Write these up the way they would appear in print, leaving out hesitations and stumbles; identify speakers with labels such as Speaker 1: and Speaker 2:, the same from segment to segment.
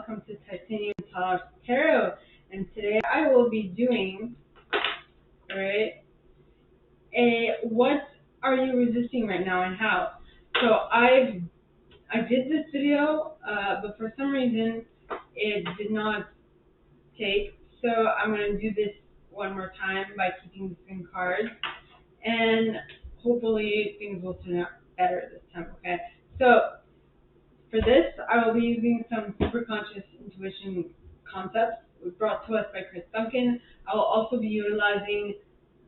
Speaker 1: welcome to Titanium Talks Tarot. And today I will be doing, right, what are you resisting right now and how? So I did this video, but for some reason it did not take. So I'm going to do this one more time by keeping the same cards, and hopefully things will turn out better this time, okay? So for this, I will be using some superconscious intuition concepts brought to us by Chris Duncan. I will also be utilizing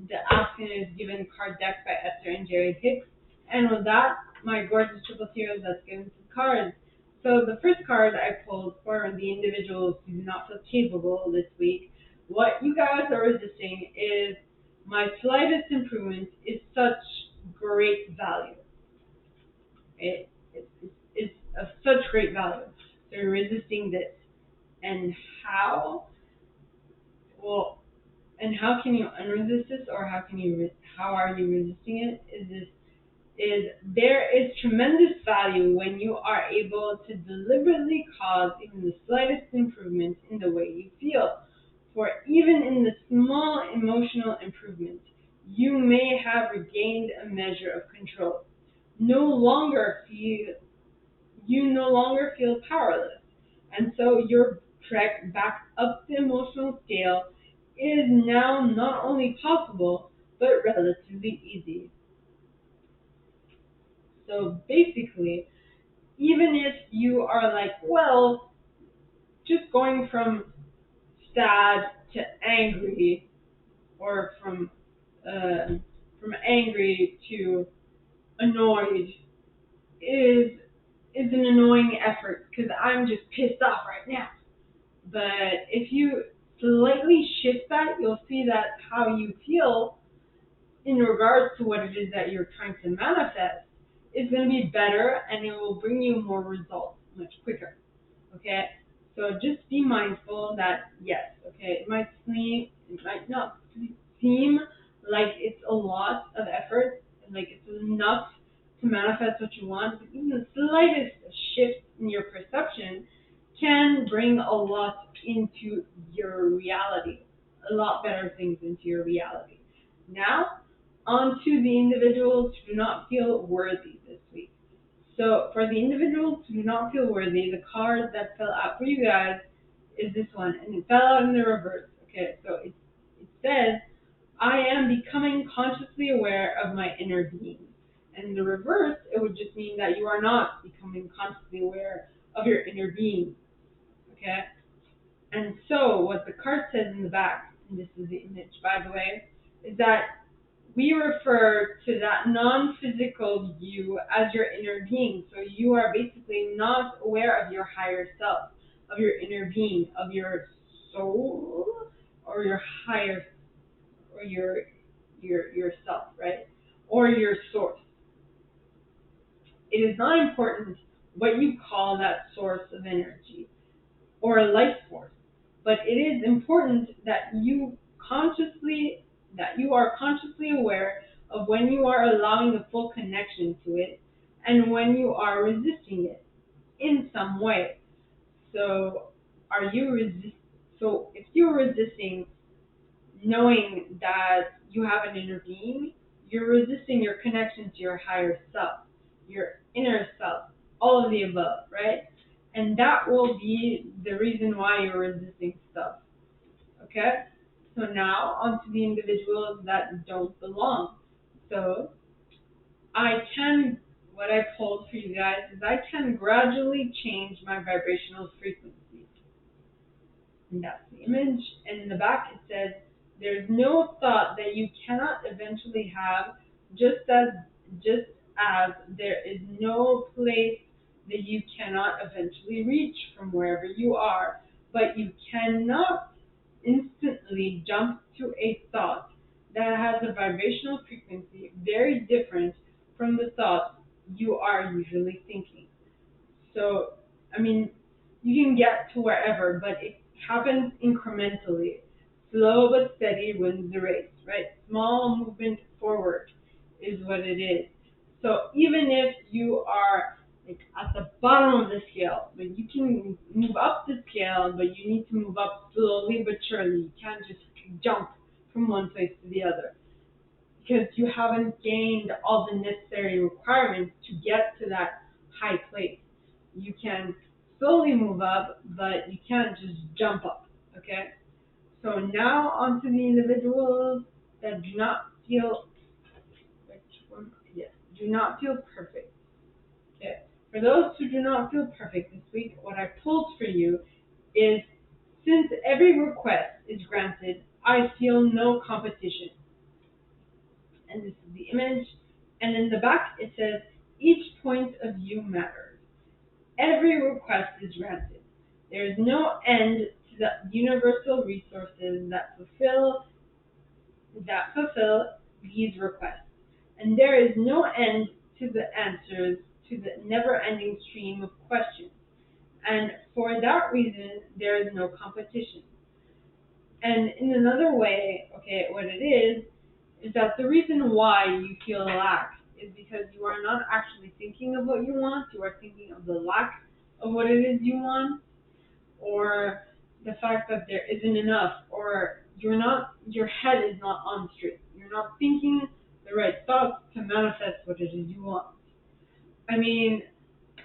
Speaker 1: the Ask and Is Given card deck by Esther and Jerry Hicks. And with that, my gorgeous triple heroes, let's get into the cards. So the first card I pulled for the individuals who do not feel capable this week, what you guys are resisting is my slightest improvement is such great value. It's of such great value. So you're resisting this. And how? Well, and how can you unresist this, or how are you resisting it? Is there is tremendous value when you are able to deliberately cause even the slightest improvement in the way you feel. For even in the small emotional improvement, you may have regained a measure of control. You no longer feel powerless, and so your trek back up the emotional scale is now not only possible, but relatively easy. So basically, even if you are like, well, just going from sad to angry, or from angry to annoyed is an annoying effort because I'm just pissed off right now. But if you slightly shift that, you'll see that how you feel in regards to what it is that you're trying to manifest is going to be better, and it will bring you more results much quicker. Okay? So just be mindful that, yes, okay, it might not seem like it's a lot of effort, like it's enough to manifest what you want, but even the slightest shift in your perception can bring a lot into your reality, a lot better things into your reality. Now, on to the individuals who do not feel worthy this week. So for the individuals who do not feel worthy, the card that fell out for you guys is this one, and it fell out in the reverse. Okay, so it says, I am becoming consciously aware of my inner being. And in the reverse, it would just mean that you are not becoming consciously aware of your inner being. Okay? And so what the card says in the back, and this is the image by the way, is that we refer to that non-physical you as your inner being. So you are basically not aware of your higher self, of your inner being, of your soul, or your higher, or your self, right? Or your source. It is not important what you call that source of energy or a life force, but it is important that you are consciously aware of when you are allowing the full connection to it and when you are resisting it in some way. So if you're resisting knowing that you have an inner being, you're resisting your connection to your higher self, your inner self, all of the above, right? And that will be the reason why you're resisting stuff. Okay? So now onto the individuals that don't belong. So what I pulled for you guys is I can gradually change my vibrational frequency. And that's the image. And in the back it says, there's no thought that you cannot eventually have, just as there is no place that you cannot eventually reach from wherever you are, but you cannot instantly jump to a thought that has a vibrational frequency very different from the thoughts you are usually thinking. So, I mean, you can get to wherever, but it happens incrementally. Slow but steady wins the race, right? Small movement forward is what it is. So even if you are like at the bottom of the scale, but you can move up the scale, but you need to move up slowly but surely. You can't just jump from one place to the other because you haven't gained all the necessary requirements to get to that high place. You can slowly move up, but you can't just jump up, okay? So now onto the individuals that do not feel, yes, do not feel perfect. Okay. For those who do not feel perfect this week, what I pulled for you is since every request is granted, I feel no competition. And this is the image. And in the back it says, each point of view matters. Every request is granted. There is no end to the universal resources that fulfill these requests. And there is no end to the answers to the never-ending stream of questions. And for that reason, there is no competition. And in another way, okay, what it is that the reason why you feel lack is because you are not actually thinking of what you want, you are thinking of the lack of what it is you want, or the fact that there isn't enough, or your head is not on straight. You're not thinking the right thoughts to manifest what it is you want. I mean,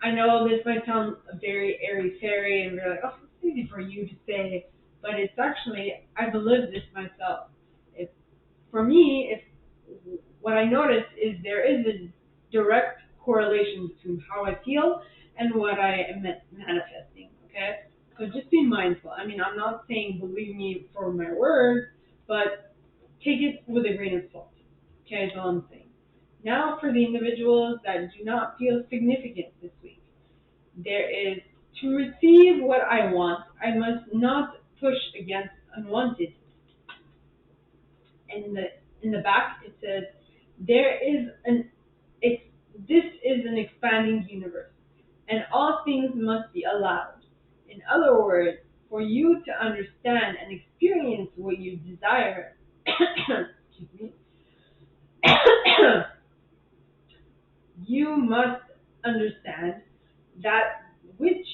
Speaker 1: I know this might sound very airy-fairy and very like, oh, it's easy for you to say, but it's actually, I've lived this myself. If, for me, if what I noticed is there is a direct correlation between how I feel and what I am manifesting, okay? So just be mindful. I mean, I'm not saying believe me for my word, but take it with a grain of salt, okay, is all I'm saying. Now for the individuals that do not feel significant this week. There is, to receive what I want, I must not push against unwanted. And in the back it says, there is this is an expanding universe, and all things must be allowed. In other words, for you to understand and experience what you desire, excuse me, you must understand that which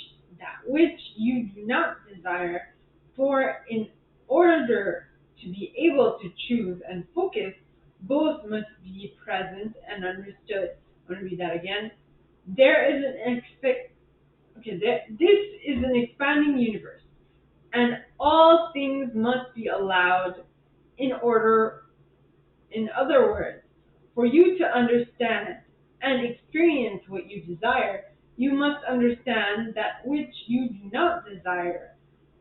Speaker 1: you do not desire, for in order to be able to choose and focus, both must be present and understood. I'm going to read that again. This is an expanding universe, and all things must be allowed in order. In other words, for you to understand and experience what you desire, you must understand that which you do not desire.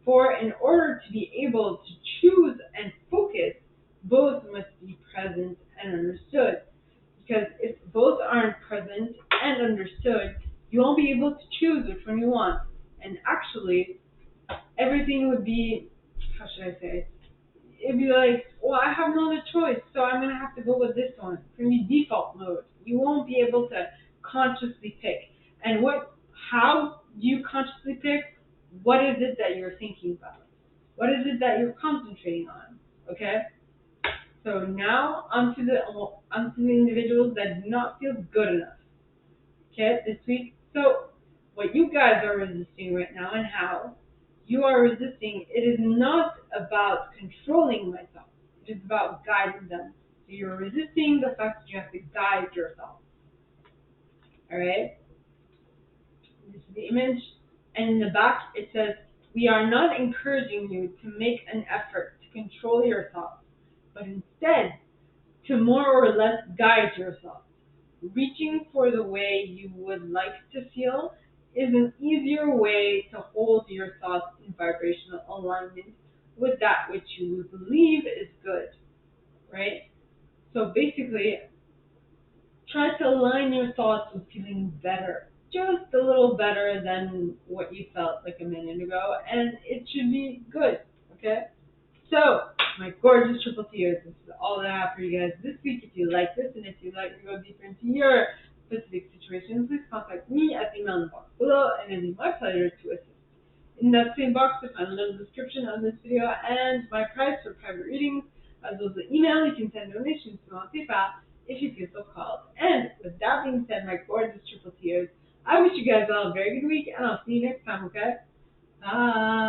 Speaker 1: For in order to be able to choose and focus, both must be present and understood. Because if both aren't present and understood, you won't be able to choose which one you want. And actually, everything would be, how should I say, it'd be like, well, I have no other choice, so I'm going to have to go with this one. It's going to be default mode. You won't be able to consciously pick. And how do you consciously pick? What is it that you're thinking about? What is it that you're concentrating on? Okay? So now onto the individuals that do not feel good enough. Okay, this week. So what you guys are resisting right now and how you are resisting, it is not about controlling my thoughts. It is about guiding them. So you're resisting the fact that you have to guide your thoughts. All right? This is the image. And in the back, it says, we are not encouraging you to make an effort to control your thoughts, but instead to more or less guide your thoughts. Reaching for the way you would like to feel is an easier way to hold your thoughts in vibrational alignment with that which you believe is good, right? So basically, try to align your thoughts with feeling better, just a little better than what you felt like a minute ago, and it should be good, okay? So, my gorgeous triple T's, this is all that I have for you guys this week. If you like this, and if you'd like to go deeper into your specific situation, please contact me at the email in the box below, and it'll be my pleasure to assist. In that same box, you'll find a little description of this video and my price for private readings, as well as the email. You can send donations to my PayPal if you feel so called. And with that being said, my gorgeous triple T's, I wish you guys all a very good week, and I'll see you next time, okay? Bye.